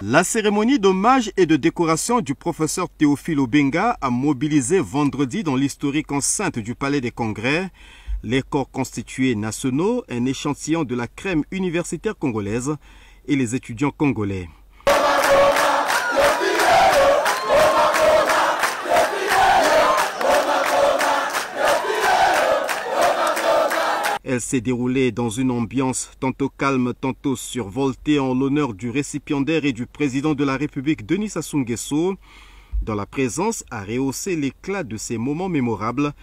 La cérémonie d'hommage et de décoration du professeur Théophile Obenga a mobilisé vendredi dans l'historique enceinte du Palais des Congrès les corps constitués nationaux, un échantillon de la crème universitaire congolaise et les étudiants congolais. Elle s'est déroulée dans une ambiance tantôt calme, tantôt survoltée en l'honneur du récipiendaire et du président de la République Denis Sassou Nguesso, dont la présence a rehaussé l'éclat de ces moments mémorables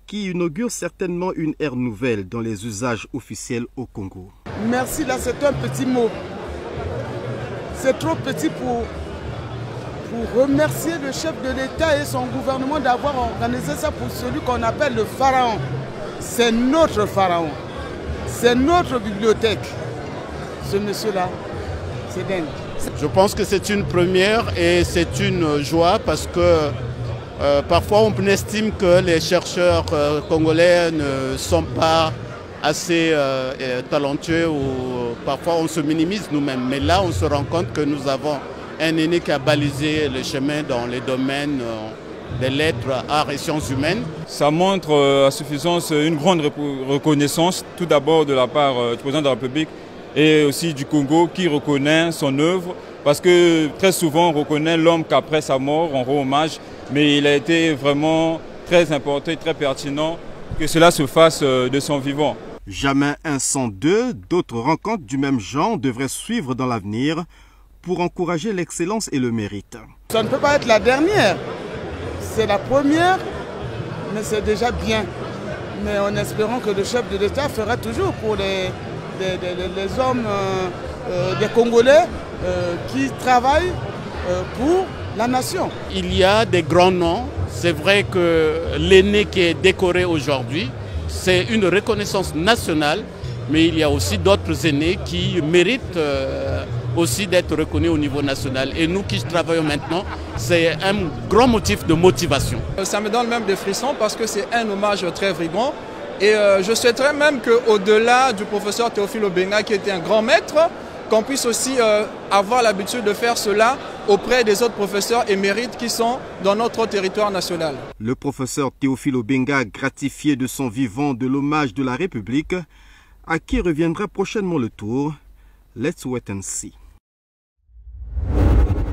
qui inaugurent certainement une ère nouvelle dans les usages officiels au Congo. Merci, là c'est un petit mot. C'est trop petit pour remercier le chef de l'État et son gouvernement d'avoir organisé ça pour celui qu'on appelle le pharaon. C'est notre pharaon, c'est notre bibliothèque. Ce monsieur-là, c'est dingue. Je pense que c'est une première et c'est une joie parce que parfois on estime que les chercheurs congolais ne sont pas assez talentueux ou parfois on se minimise nous-mêmes. Mais là on se rend compte que nous avons un aîné qui a balisé le chemin dans les domaines des lettres, arts et sciences humaines. Ça montre à suffisance une grande reconnaissance, tout d'abord de la part du président de la République et aussi du Congo qui reconnaît son œuvre, parce que très souvent on reconnaît l'homme qu'après sa mort on rend hommage, mais il a été vraiment très important et très pertinent que cela se fasse de son vivant. Jamais un sans deux, d'autres rencontres du même genre devraient suivre dans l'avenir pour encourager l'excellence et le mérite. Ça ne peut pas être la dernière. C'est la première, mais c'est déjà bien. Mais en espérant que le chef de l'État fera toujours pour les hommes des Congolais qui travaillent pour la nation. Il y a des grands noms. C'est vrai que l'aîné qui est décoré aujourd'hui, c'est une reconnaissance nationale, mais il y a aussi d'autres aînés qui méritent aussi d'être reconnus au niveau national. Et nous qui travaillons maintenant, c'est un grand motif de motivation. Ça me donne même des frissons parce que c'est un hommage très vibrant. Et je souhaiterais même qu'au-delà du professeur Théophile Obenga, qui était un grand maître, qu'on puisse aussi avoir l'habitude de faire cela auprès des autres professeurs émérites qui sont dans notre territoire national. Le professeur Théophile Obenga, gratifié de son vivant de l'hommage de la République, à qui reviendra prochainement le tour. Let's wait and see.